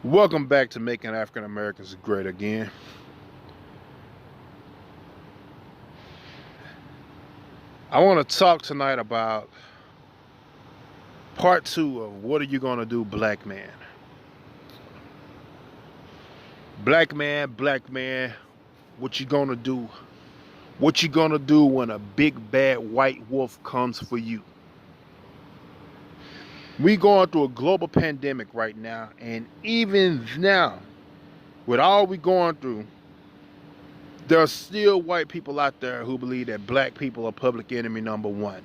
Welcome back to Making African Americans Great Again. I want to talk tonight about part two of what are you going to do, black man? Black man, what you going to do? What you going to do when a big bad white wolf comes for you? We going through a global pandemic right now, and even now, with all we going through, there are still white people out there who believe that black people are public enemy number one.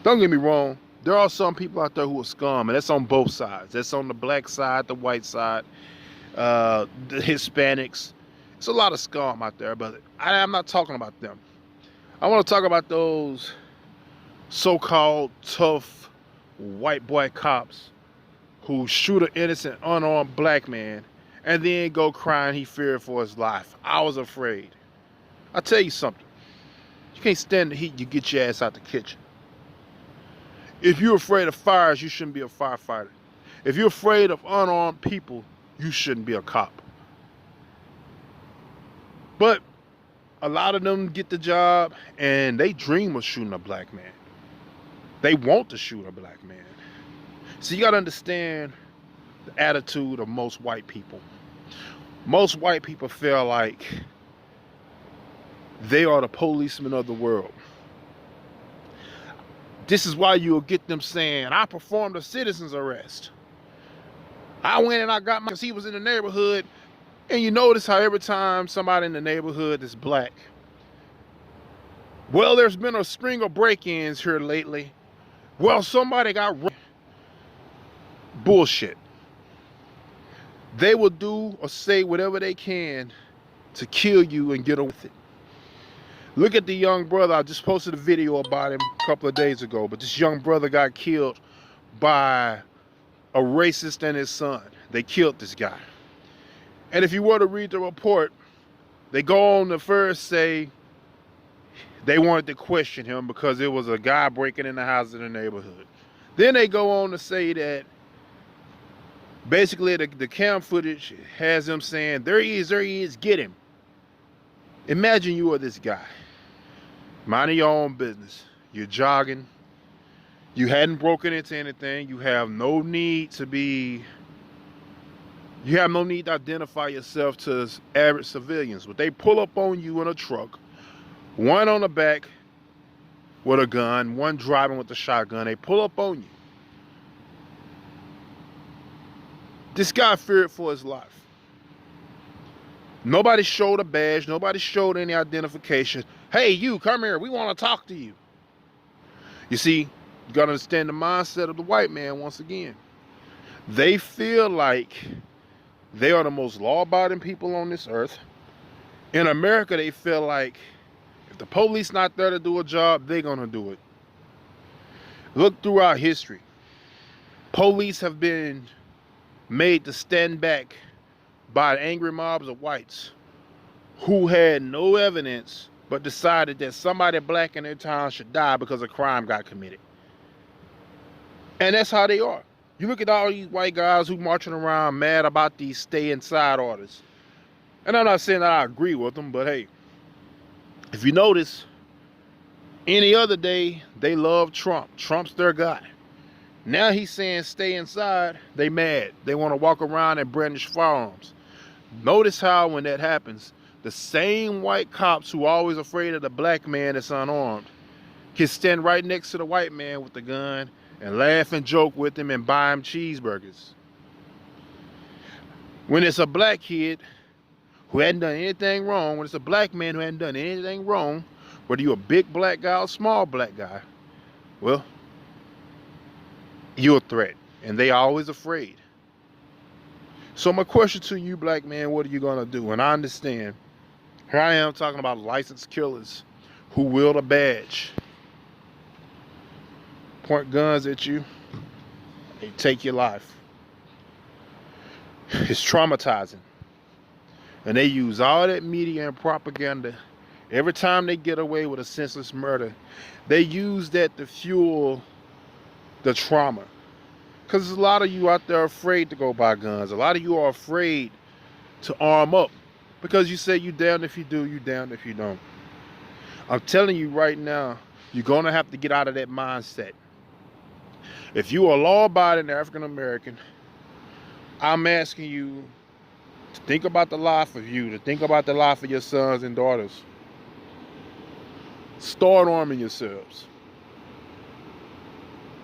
Don't get me wrong, there are some people out there who are scum, and that's on both sides. That's on the black side, the white side, the Hispanics. It's a lot of scum out there, but I'm not talking about them. I want to talk about those so-called tough white boy cops who shoot an innocent, unarmed black man and then go crying he feared for his life. I was afraid. I'll tell you something. You can't stand the heat, you get your ass out the kitchen. If you're afraid of fires, you shouldn't be a firefighter. If you're afraid of unarmed people, you shouldn't be a cop. But a lot of them get the job and they dream of shooting a black man. They want to shoot a black man. So you got to understand the attitude of most white people. Most white people feel like they are the policemen of the world. This is why you'll get them saying, I performed a citizen's arrest. I went and I got my, because he was in the neighborhood. And you notice how every time somebody in the neighborhood is black, well, there's been a string of break-ins here lately. Well, somebody got bullshit. They will do or say whatever they can to kill you and get away with it. Look at the young brother. I just posted a video about him a couple of days ago, but this young brother got killed by a racist and his son. They killed this guy. And if you were to read the report, they go on to first say they wanted to question him because it was a guy breaking in the house in the neighborhood. Then they go on to say that basically the cam footage has them saying, there he is, get him. Imagine you are this guy, minding your own business. You're jogging. You hadn't broken into anything. You have no need to identify yourself to average civilians. But they pull up on you in a truck, one on the back with a gun, one driving with a shotgun. They pull up on you. This guy feared for his life. Nobody showed a badge. Nobody showed any identification. Hey, you, come here. We want to talk to you. You see, you got to understand the mindset of the white man once again. They feel like they are the most law-abiding people on this earth. In America, they feel like if the police not there to do a job, they're going to do it. Look throughout history. Police have been made to stand back by angry mobs of whites who had no evidence but decided that somebody black in their town should die because a crime got committed. And that's how they are. You look at all these white guys who marching around mad about these stay inside orders. And I'm not saying that I agree with them, but hey, if you notice, any other day, they love Trump. Trump's their guy. Now he's saying stay inside, they mad. They want to walk around and brandish firearms. Notice how when that happens, the same white cops who are always afraid of the black man that's unarmed can stand right next to the white man with the gun and laugh and joke with him and buy him cheeseburgers. When it's a black kid who hadn't done anything wrong, when it's a black man who hadn't done anything wrong, whether you're a big black guy or a small black guy, well, you're a threat. And they are always afraid. So my question to you, black man, what are you going to do? And I understand, here I am talking about licensed killers who wield a badge, point guns at you, they take your life. It's traumatizing. And they use all that media and propaganda. Every time they get away with a senseless murder, they use that to fuel the trauma. Because there's a lot of you out there afraid to go buy guns. A lot of you are afraid to arm up. Because you say you damned if you do, you damned if you don't. I'm telling you right now, you're going to have to get out of that mindset. If you are law-abiding African American, I'm asking you to think about the life of you, to think about the life of your sons and daughters. Start arming yourselves.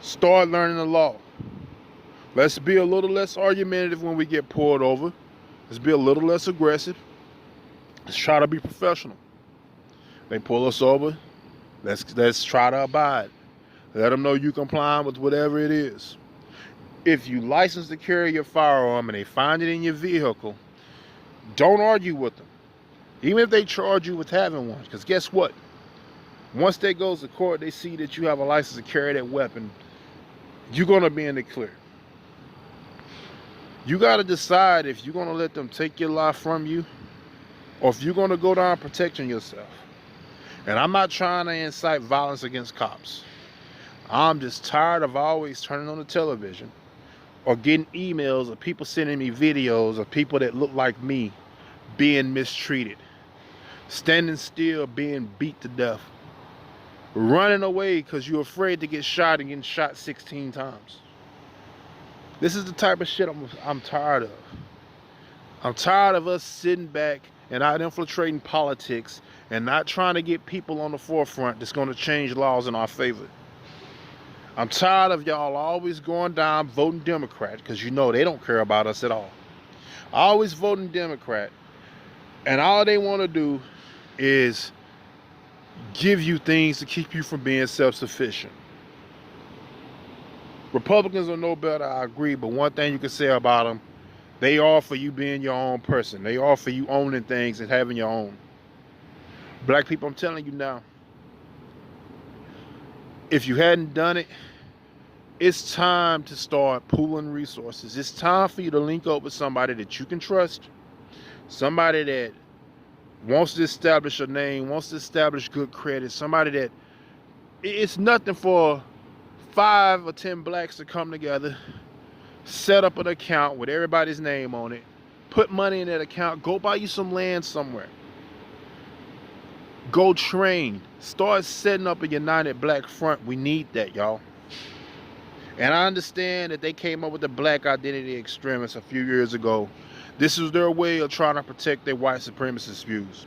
Start learning the law. Let's be a little less argumentative when we get pulled over. Let's be a little less aggressive. Let's try to be professional. They pull us over. Let's try to abide. Let them know you complying with whatever it is. If you license to carry your firearm and they find it in your vehicle, don't argue with them. Even if they charge you with having one. Because guess what? Once that goes to court, they see that you have a license to carry that weapon, you're going to be in the clear. You got to decide if you're going to let them take your life from you or if you're going to go down protecting yourself. And I'm not trying to incite violence against cops. I'm just tired of always turning on the television or getting emails of people sending me videos of people that look like me being mistreated, standing still, being beat to death, running away because you're afraid to get shot and getting shot 16 times. This is the type of shit I'm tired of. I'm tired of us sitting back and not infiltrating politics and not trying to get people on the forefront that's going to change laws in our favor. I'm tired of y'all always going down voting Democrat because you know they don't care about us at all. Always voting Democrat, and all they want to do is give you things to keep you from being self-sufficient. Republicans are no better, I agree, but one thing you can say about them, they are for you being your own person. They are for you owning things and having your own. Black people, I'm telling you now, if you hadn't done it, it's time to start pooling resources. It's time for you to link up with somebody that you can trust, somebody that wants to establish a name, wants to establish good credit, somebody that it's nothing for 5 or 10 blacks to come together, set up an account with everybody's name on it, put money in that account, go buy you some land somewhere. Go train. Start setting up a united black front. We need that, y'all. And I understand that they came up with the black identity extremists a few years ago. This is their way of trying to protect their white supremacist views.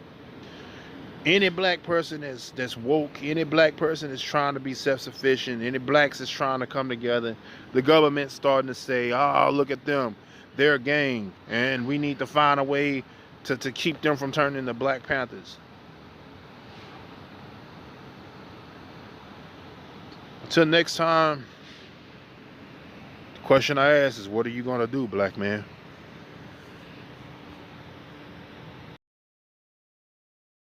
Any black person that's woke, any black person that's trying to be self-sufficient, any blacks that's trying to come together, the government's starting to say, oh, look at them. They're a gang, and we need to find a way to keep them from turning into Black Panthers. Until next time, the question I ask is, what are you going to do, black man?